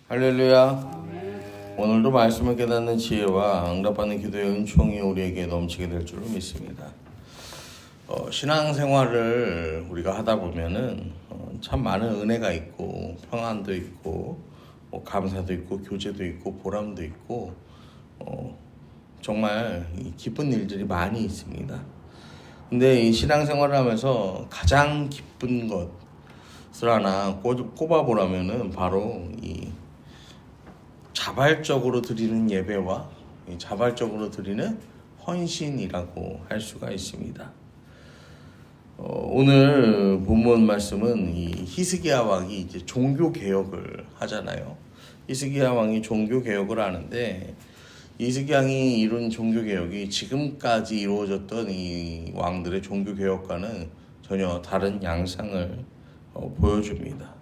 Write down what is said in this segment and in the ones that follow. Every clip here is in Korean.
할렐루야. 오늘도 말씀을 깨닫는 지혜와 응답받는 기도의 은총이 우리에게 넘치게 될 줄로 믿습니다. 신앙생활을 우리가 하다 보면은 참 많은 은혜가 있고 평안도 있고 감사도 있고 교제도 있고 보람도 있고 정말 기쁜 일들이 많이 있습니다. 근데 이 신앙생활을 하면서 가장 기쁜 것을 하나 꼽아보라면은 바로 이 자발적으로 드리는 예배와 자발적으로 드리는 헌신이라고 할 수가 있습니다. 오늘 본문 말씀은 이 히스기야 왕이 이제 종교 개혁을 하잖아요. 히스기야 왕이 종교 개혁을 하는데 히스기야 왕이 이룬 종교 개혁이 지금까지 이루어졌던 이 왕들의 종교 개혁과는 전혀 다른 양상을 보여줍니다.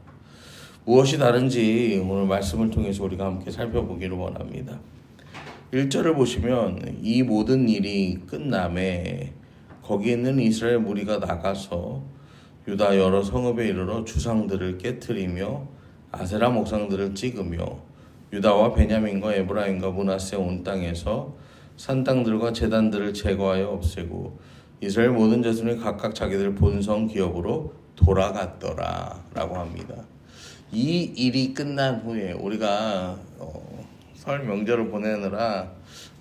무엇이 다른지 오늘 말씀을 통해서 우리가 함께 살펴보기를 원합니다. 1절을 보시면 이 모든 일이 끝남에 거기 있는 이스라엘 무리가 나가서 유다 여러 성읍에 이르러 주상들을 깨트리며 아세라 목상들을 찍으며 유다와 베냐민과 에브라임과 므낫세 온 땅에서 산당들과 제단들을 제거하여 없애고 이스라엘 모든 자손이 각각 자기들 본성 기업으로 돌아갔더라 라고 합니다. 이 일이 끝난 후에 우리가 설 명절을 보내느라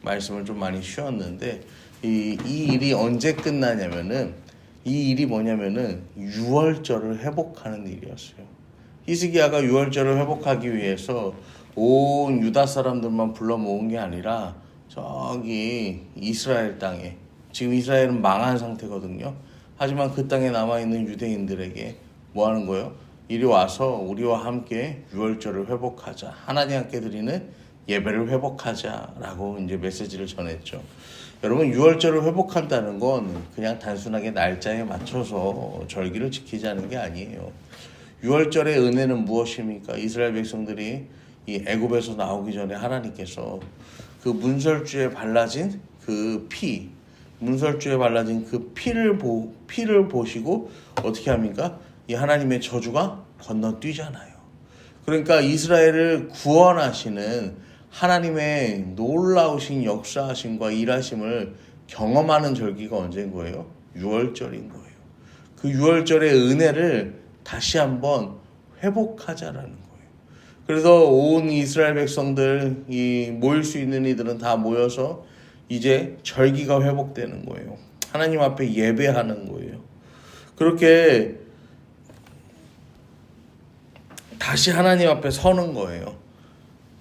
말씀을 좀 많이 쉬었는데 이 일이 언제 끝나냐면은 이 일이 뭐냐면은 유월절을 회복하는 일이었어요. 히스기야가 유월절을 회복하기 위해서 온 유다 사람들만 불러 모은 게 아니라 저기 이스라엘 땅에 지금 이스라엘은 망한 상태거든요. 하지만 그 땅에 남아있는 유대인들에게 뭐 하는 거예요? 이리 와서 우리와 함께 유월절을 회복하자. 하나님께 드리는 예배를 회복하자라고 이제 메시지를 전했죠. 여러분, 유월절을 회복한다는 건 그냥 단순하게 날짜에 맞춰서 절기를 지키자는 게 아니에요. 유월절의 은혜는 무엇입니까? 이스라엘 백성들이 이 애굽에서 나오기 전에 하나님께서 그 문설주에 발라진 그 문설주에 발라진 그 피를 보시고 어떻게 합니까? 이 하나님의 저주가 건너뛰잖아요. 그러니까 이스라엘을 구원하시는 하나님의 놀라우신 역사하심과 일하심을 경험하는 절기가 언제인 거예요? 유월절인 거예요. 그 유월절의 은혜를 다시 한번 회복하자라는 거예요. 그래서 온 이스라엘 백성들, 이 모일 수 있는 이들은 다 모여서 이제 절기가 회복되는 거예요. 하나님 앞에 예배하는 거예요. 그렇게 다시 하나님 앞에 서는 거예요.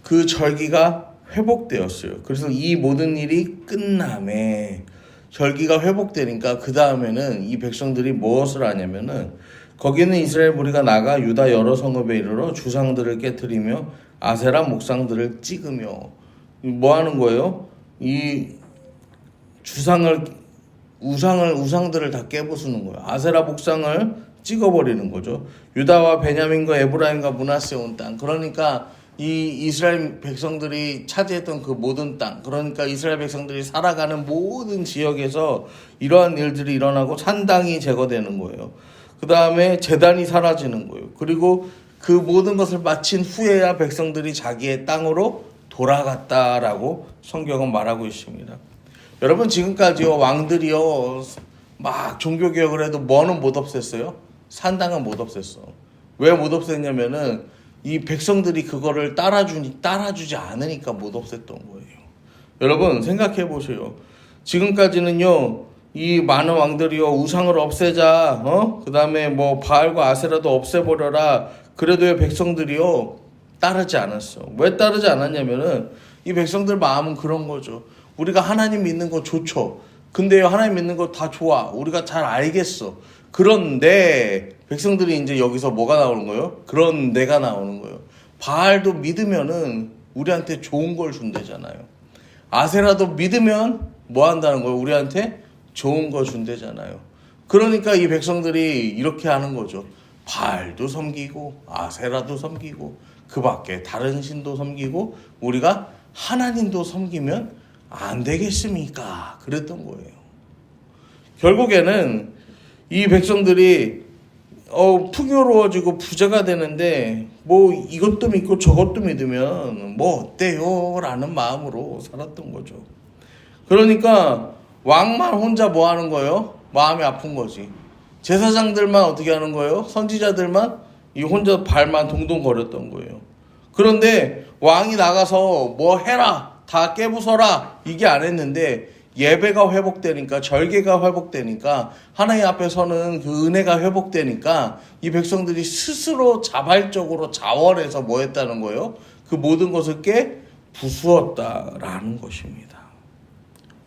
그 절기가 회복되었어요. 그래서 이 모든 일이 끝남에 절기가 회복되니까 그 다음에는 이 백성들이 무엇을 하냐면은 거기는 이스라엘 무리가 나가 유다 여러 성읍에 이르러 주상들을 깨트리며 아세라 목상들을 찍으며 뭐 하는 거예요? 이 우상들을 다 깨부수는 거예요. 아세라 목상을 찍어버리는 거죠. 유다와 베냐민과 에브라임과 므낫세 온 땅. 그러니까 이 이스라엘 백성들이 차지했던 그 모든 땅. 그러니까 이스라엘 백성들이 살아가는 모든 지역에서 이러한 일들이 일어나고 산당이 제거되는 거예요. 그 다음에 제단이 사라지는 거예요. 그리고 그 모든 것을 마친 후에야 백성들이 자기의 땅으로 돌아갔다라고 성경은 말하고 있습니다. 여러분, 지금까지요 왕들이요 막 종교개혁을 해도 뭐는 못 없앴어요? 산당은 못 없앴어. 왜 못 없앴냐면은 이 백성들이 그거를 따라주지 않으니까 못 없앴던 거예요. 여러분, 생각해 보세요. 지금까지는요 이 많은 왕들이요 우상을 없애자, 그 다음에 뭐 바알과 아세라도 없애버려라. 그래도 왜 백성들이요 따르지 않았어. 왜 따르지 않았냐면은 이 백성들 마음은 그런 거죠. 우리가 하나님 믿는 거 좋죠. 근데요 하나님 믿는 거 다 좋아. 우리가 잘 알겠어. 그런데 백성들이 이제 여기서 뭐가 나오는 거예요? 그런데가 나오는 거예요. 바알도 믿으면은 우리한테 좋은 걸 준대잖아요. 아세라도 믿으면 뭐 한다는 거예요? 우리한테 좋은 거 준대잖아요. 그러니까 이 백성들이 이렇게 하는 거죠. 바알도 섬기고 아세라도 섬기고 그 밖에 다른 신도 섬기고 우리가 하나님도 섬기면 안 되겠습니까? 그랬던 거예요. 결국에는 이 백성들이 풍요로워지고 부자가 되는데 뭐 이것도 믿고 저것도 믿으면 뭐 어때요? 라는 마음으로 살았던 거죠. 그러니까 왕만 혼자 뭐 하는 거예요? 마음이 아픈 거지. 제사장들만 어떻게 하는 거예요? 선지자들만 이 혼자 발만 동동 거렸던 거예요. 그런데 왕이 나가서 뭐 해라, 다 깨부숴라, 이게 안 했는데 예배가 회복되니까, 절개가 회복되니까, 하나님 앞에 서는 그 은혜가 회복되니까 이 백성들이 스스로 자발적으로 자원해서 뭐 했다는 거예요? 그 모든 것을 부수었다라는 것입니다.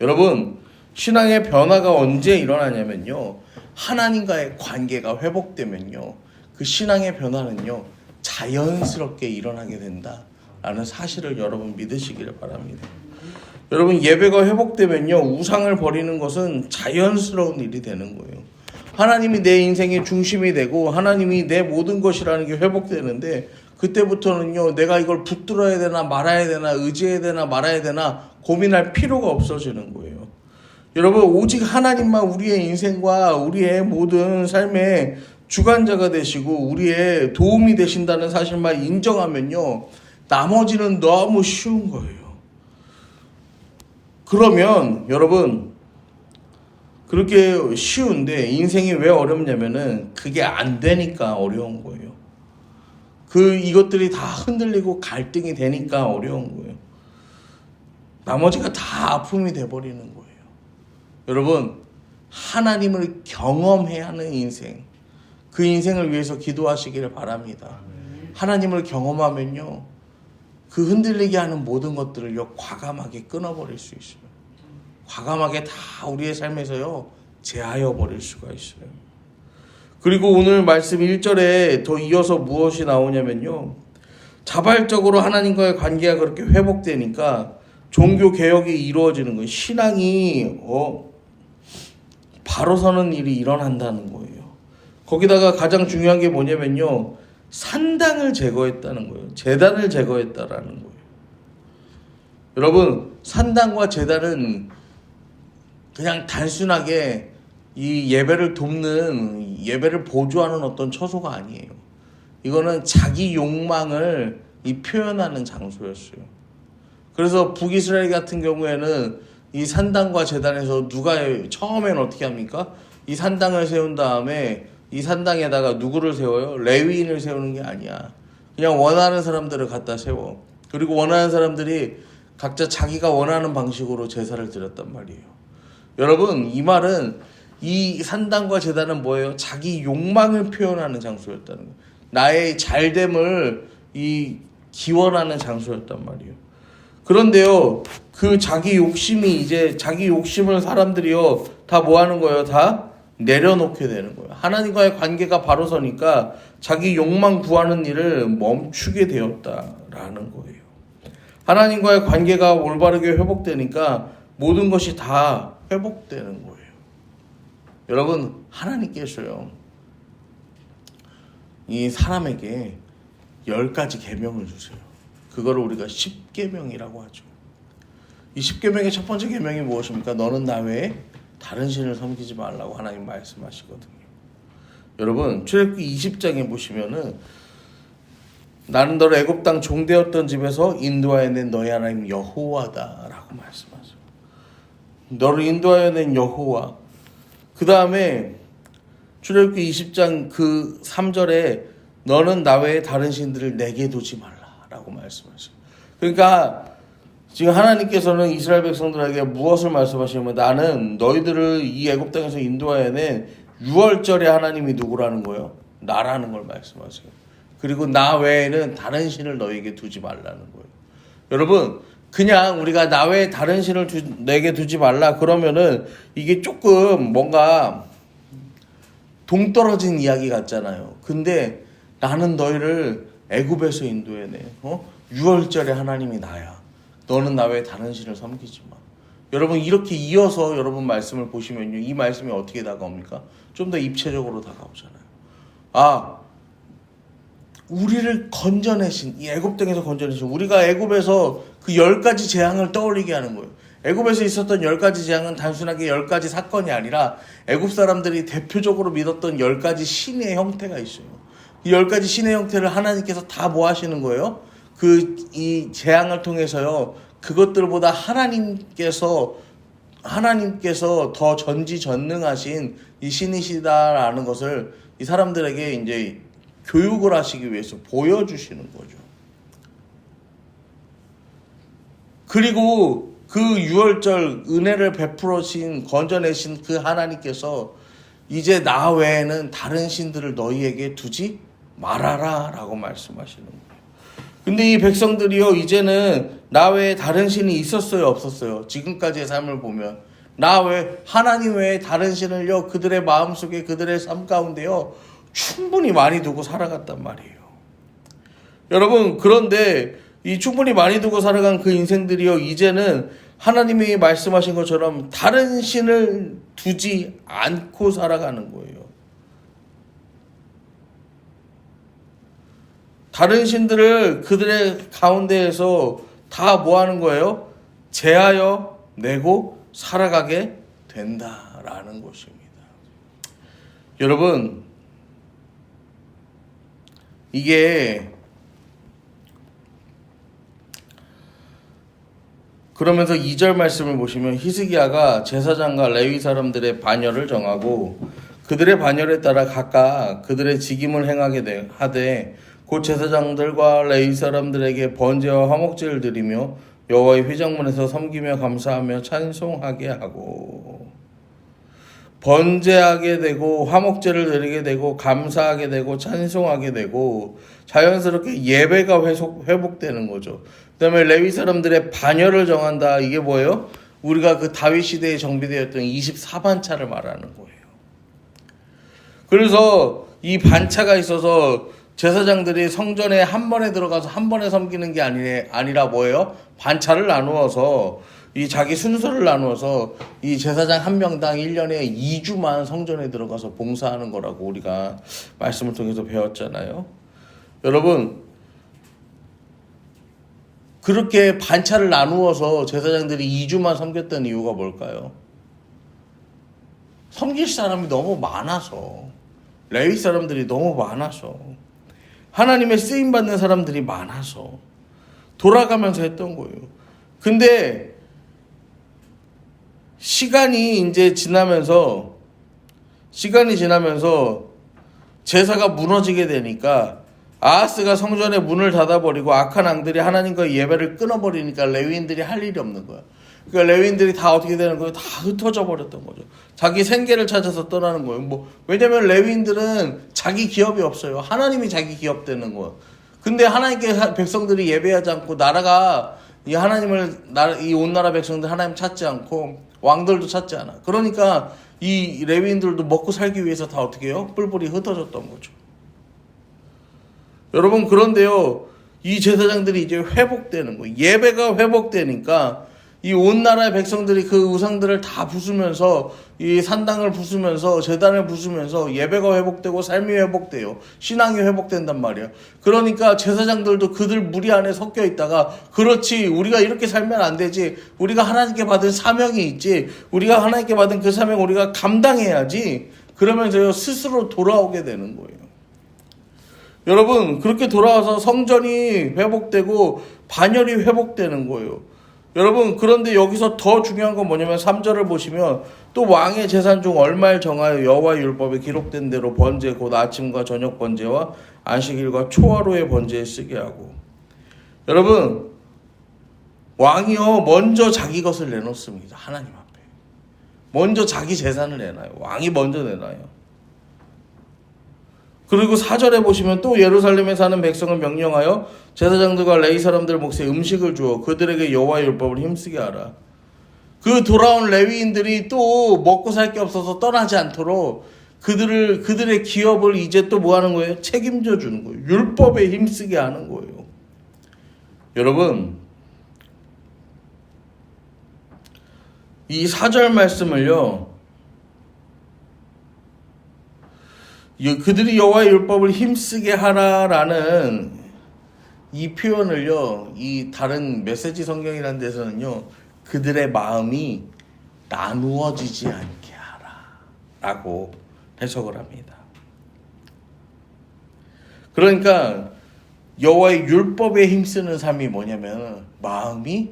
여러분, 신앙의 변화가 언제 일어나냐면요, 하나님과의 관계가 회복되면요, 그 신앙의 변화는요 자연스럽게 일어나게 된다라는 사실을 여러분 믿으시기를 바랍니다. 여러분, 예배가 회복되면요 우상을 버리는 것은 자연스러운 일이 되는 거예요. 하나님이 내 인생의 중심이 되고 하나님이 내 모든 것이라는 게 회복되는데, 그때부터는요 내가 이걸 붙들어야 되나 말아야 되나, 의지해야 되나 말아야 되나 고민할 필요가 없어지는 거예요. 여러분, 오직 하나님만 우리의 인생과 우리의 모든 삶의 주관자가 되시고 우리의 도움이 되신다는 사실만 인정하면요 나머지는 너무 쉬운 거예요. 그러면 여러분, 그렇게 쉬운데 인생이 왜 어렵냐면은 그게 안 되니까 어려운 거예요. 이것들이 다 흔들리고 갈등이 되니까 어려운 거예요. 나머지가 다 아픔이 돼버리는 거예요. 여러분, 하나님을 경험해야 하는 인생, 그 인생을 위해서 기도하시기를 바랍니다. 하나님을 경험하면요 그 흔들리게 하는 모든 것들을요 과감하게 끊어버릴 수 있어요. 과감하게 다 우리의 삶에서요 제하여 버릴 수가 있어요. 그리고 오늘 말씀 1절에 더 이어서 무엇이 나오냐면요, 자발적으로 하나님과의 관계가 그렇게 회복되니까 종교 개혁이 이루어지는 거예요. 신앙이 바로 서는 일이 일어난다는 거예요. 거기다가 가장 중요한 게 뭐냐면요, 산당을 제거했다는 거예요. 제단을 제거했다라는 거예요. 여러분, 산당과 제단은 그냥 단순하게 이 예배를 돕는, 예배를 보조하는 어떤 처소가 아니에요. 이거는 자기 욕망을 표현하는 장소였어요. 그래서 북이스라엘 같은 경우에는 이 산당과 제단에서 누가 처음에는 어떻게 합니까? 이 산당을 세운 다음에 이 산당에다가 누구를 세워요? 레위인을 세우는 게 아니야. 그냥 원하는 사람들을 갖다 세워. 그리고 원하는 사람들이 각자 자기가 원하는 방식으로 제사를 드렸단 말이에요. 여러분, 이 말은 이 산당과 제단은 뭐예요? 자기 욕망을 표현하는 장소였다는 거예요. 나의 잘됨을 기원하는 장소였단 말이에요. 그런데요, 그 자기 욕심을 사람들이요 다 뭐 하는 거예요? 다 내려놓게 되는 거예요. 하나님과의 관계가 바로 서니까 자기 욕망 구하는 일을 멈추게 되었다라는 거예요. 하나님과의 관계가 올바르게 회복되니까 모든 것이 다 회복되는 거예요. 여러분, 하나님께서요 이 사람에게 10가지 계명을 주세요. 그거를 우리가 10계명이라고 하죠. 이 10계명의 첫 번째 계명이 무엇입니까? 너는 나 외에 다른 신을 섬기지 말라고 하나님 말씀하시거든요. 여러분, 출애굽기 20장에 보시면은 나는 너를 애굽 땅 종되었던 집에서 인도하여 낸 너의 하나님 여호와다라고 말씀하죠. 너를 인도하여 낸 여호와. 그 다음에 출애굽기 20장 그 3절에 너는 나 외에 다른 신들을 내게 두지 말라라고 말씀하셔요. 그러니까 지금 하나님께서는 이스라엘 백성들에게 무엇을 말씀하시냐면, 나는 너희들을 이 애굽 땅에서 인도하여 낸 6월절의 하나님이 누구라는 거예요? 나라는 걸 말씀하세요. 그리고 나 외에는 다른 신을 너에게 두지 말라는 거예요. 여러분, 그냥 우리가 나 외에 다른 신을 내게 두지 말라 그러면은 이게 조금 뭔가 동떨어진 이야기 같잖아요. 근데 나는 너희를 애굽에서 인도해내. 6월절의 하나님이 나야. 너는 나 외에 다른 신을 섬기지 마. 여러분, 이렇게 이어서 여러분 말씀을 보시면요, 이 말씀이 어떻게 다가옵니까? 좀 더 입체적으로 다가오잖아요. 우리를 건져내신, 이 애굽 땅에서 건져내신, 우리가 애굽에서 그 10가지 재앙을 떠올리게 하는 거예요. 애굽에서 있었던 10가지 재앙은 단순하게 10가지 사건이 아니라 애굽 사람들이 대표적으로 믿었던 10가지 신의 형태가 있어요. 이 10가지 신의 형태를 하나님께서 다 뭐 하시는 거예요? 이 재앙을 통해서요. 그것들보다 하나님께서 더 전지전능하신 이 신이시다라는 것을 이 사람들에게 이제 교육을 하시기 위해서 보여주시는 거죠. 그리고 그 유월절 은혜를 베풀어신 건져내신 그 하나님께서 이제 나 외에는 다른 신들을 너희에게 두지 말아라 라고 말씀하시는 거예요. 근데 이 백성들이요, 이제는 나 외에 다른 신이 있었어요, 없었어요? 지금까지의 삶을 보면 나 외에, 하나님 외에 다른 신을요, 그들의 마음속에, 그들의 삶 가운데요, 충분히 많이 두고 살아갔단 말이에요. 여러분, 그런데 이 충분히 많이 두고 살아간 그 인생들이요, 이제는 하나님이 말씀하신 것처럼 다른 신을 두지 않고 살아가는 거예요. 다른 신들을 그들의 가운데에서 다 뭐 하는 거예요? 제하여 내고 살아가게 된다라는 것입니다. 여러분, 이게 그러면서 2절 말씀을 보시면 히스기야가 제사장과 레위 사람들의 반열을 정하고 그들의 반열에 따라 각각 그들의 직임을 행하게 하되 곧 제사장들과 레위 사람들에게 번제와 화목제를 드리며 여호와의 회장문에서 섬기며 감사하며 찬송하게 하고, 번제하게 되고 화목제를 드리게 되고 감사하게 되고 찬송하게 되고 자연스럽게 예배가 회복되는 거죠. 그 다음에 레위 사람들의 반열을 정한다. 이게 뭐예요? 우리가 그 다윗 시대에 정비되었던 24반차를 말하는 거예요. 그래서 이 반차가 있어서 제사장들이 성전에 한 번에 들어가서 한 번에 섬기는 게 아니라 뭐예요? 반차를 나누어서 이 자기 순서를 나누어서 이 제사장 한 명당 1년에 2주만 성전에 들어가서 봉사하는 거라고 우리가 말씀을 통해서 배웠잖아요. 여러분, 그렇게 반차를 나누어서 제사장들이 2주만 섬겼던 이유가 뭘까요? 섬길 사람이 너무 많아서, 레위 사람들이 너무 많아서, 하나님의 쓰임받는 사람들이 많아서 돌아가면서 했던 거예요. 근데 시간이 지나면서 제사가 무너지게 되니까 아하스가 성전의 문을 닫아버리고 악한 왕들이 하나님과의 예배를 끊어버리니까 레위인들이 할 일이 없는 거야. 그러니까 레위인들이 다 어떻게 되는 거예요? 다 흩어져 버렸던 거죠. 자기 생계를 찾아서 떠나는 거예요. 왜냐면 레위인들은 자기 기업이 없어요. 하나님이 자기 기업 되는 거예요. 근데 하나님께 백성들이 예배하지 않고 나라가 이 온 나라 백성들 하나님 찾지 않고 왕들도 찾지 않아. 그러니까 이 레위인들도 먹고 살기 위해서 다 어떻게 해요? 뿔뿔이 흩어졌던 거죠. 여러분, 그런데요, 이 제사장들이 이제 회복되는 거예요. 예배가 회복되니까 이 온 나라의 백성들이 그 우상들을 다 부수면서, 이 산당을 부수면서, 제단을 부수면서 예배가 회복되고 삶이 회복돼요. 신앙이 회복된단 말이에요. 그러니까 제사장들도 그들 무리 안에 섞여 있다가, 그렇지, 우리가 이렇게 살면 안 되지, 우리가 하나님께 받은 사명이 있지, 우리가 하나님께 받은 그 사명 우리가 감당해야지, 그러면서 스스로 돌아오게 되는 거예요. 여러분, 그렇게 돌아와서 성전이 회복되고 반열이 회복되는 거예요. 여러분, 그런데 여기서 더 중요한 건 뭐냐면 3절을 보시면 또 왕의 재산 중 얼마를 정하여 여호와의 율법에 기록된 대로 번제 곧 아침과 저녁 번제와 안식일과 초하루의 번제에 쓰게 하고. 여러분, 왕이요 먼저 자기 것을 내놓습니다. 하나님 앞에 먼저 자기 재산을 내놔요. 왕이 먼저 내놔요. 그리고 4절에 보시면 또 예루살렘에 사는 백성을 명령하여 제사장들과 레위 사람들 몫에 음식을 주어 그들에게 여호와의 율법을 힘쓰게 하라. 그 돌아온 레위인들이 또 먹고 살 게 없어서 떠나지 않도록 그들의 기업을 이제 또 뭐 하는 거예요? 책임져 주는 거예요. 율법에 힘쓰게 하는 거예요. 여러분, 이 4절 말씀을요, 그들이 여호와의 율법을 힘쓰게 하라라는 이 표현을요, 이 다른 메시지 성경이라는 데서는요, 그들의 마음이 나누어지지 않게 하라 라고 해석을 합니다. 그러니까 여호와의 율법에 힘쓰는 삶이 뭐냐면 마음이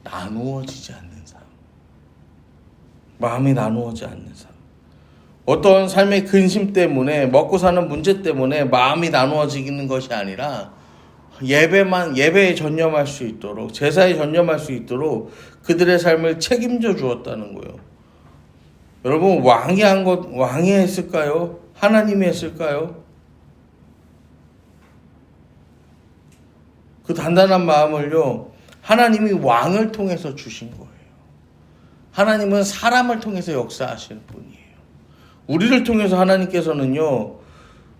나누어지지 않는 삶. 마음이 나누어지지 않는 삶. 어떤 삶의 근심 때문에, 먹고 사는 문제 때문에 마음이 나누어지는 것이 아니라 예배에 전념할 수 있도록, 제사에 전념할 수 있도록 그들의 삶을 책임져 주었다는 거예요. 여러분, 왕이 했을까요? 하나님이 했을까요? 그 단단한 마음을요, 하나님이 왕을 통해서 주신 거예요. 하나님은 사람을 통해서 역사하시는 분이에요. 우리를 통해서 하나님께서는요,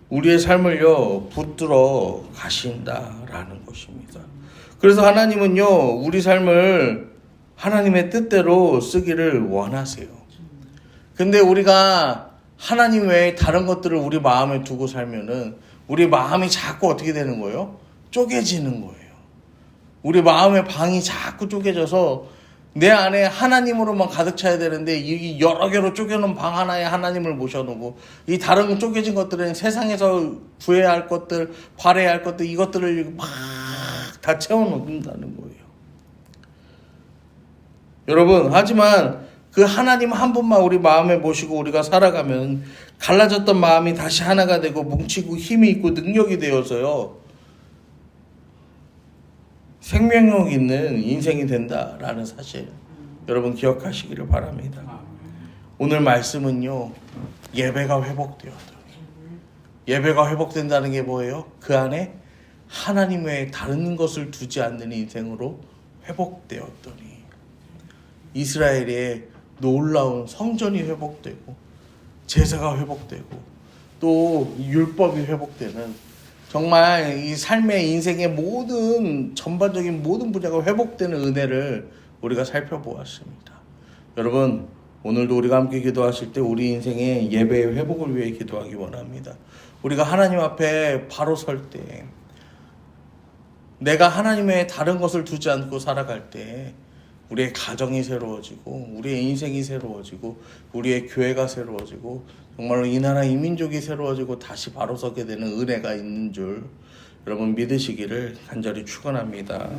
우리의 삶을요, 붙들어 가신다라는 것입니다. 그래서 하나님은요, 우리 삶을 하나님의 뜻대로 쓰기를 원하세요. 근데 우리가 하나님 외에 다른 것들을 우리 마음에 두고 살면은 우리 마음이 자꾸 어떻게 되는 거예요? 쪼개지는 거예요. 우리 마음의 방이 자꾸 쪼개져서 내 안에 하나님으로만 가득 차야 되는데 이 여러 개로 쪼개놓은 방 하나에 하나님을 모셔놓고 이 다른 쪼개진 것들은 세상에서 구해야 할 것들, 바라야 할 것들, 이것들을 막 다 채워놓는다는 거예요. 여러분, 하지만 그 하나님 한 분만 우리 마음에 모시고 우리가 살아가면 갈라졌던 마음이 다시 하나가 되고 뭉치고 힘이 있고 능력이 되어서요, 생명력 있는 인생이 된다라는 사실, 여러분 기억하시기를 바랍니다. 오늘 말씀은요, 예배가 회복된다는 게 뭐예요? 그 안에 하나님 외에 다른 것을 두지 않는 인생으로 회복되었더니 이스라엘의 놀라운 성전이 회복되고 제사가 회복되고 또 율법이 회복되는, 정말 이 삶의 인생의 모든 전반적인 모든 분야가 회복되는 은혜를 우리가 살펴보았습니다. 여러분, 오늘도 우리가 함께 기도하실 때 우리 인생의 예배의 회복을 위해 기도하기 원합니다. 우리가 하나님 앞에 바로 설 때, 내가 하나님 외에 다른 것을 두지 않고 살아갈 때 우리의 가정이 새로워지고 우리의 인생이 새로워지고 우리의 교회가 새로워지고 정말로 이 나라 이 민족이 새로워지고 다시 바로 서게 되는 은혜가 있는 줄 여러분 믿으시기를 간절히 축원합니다.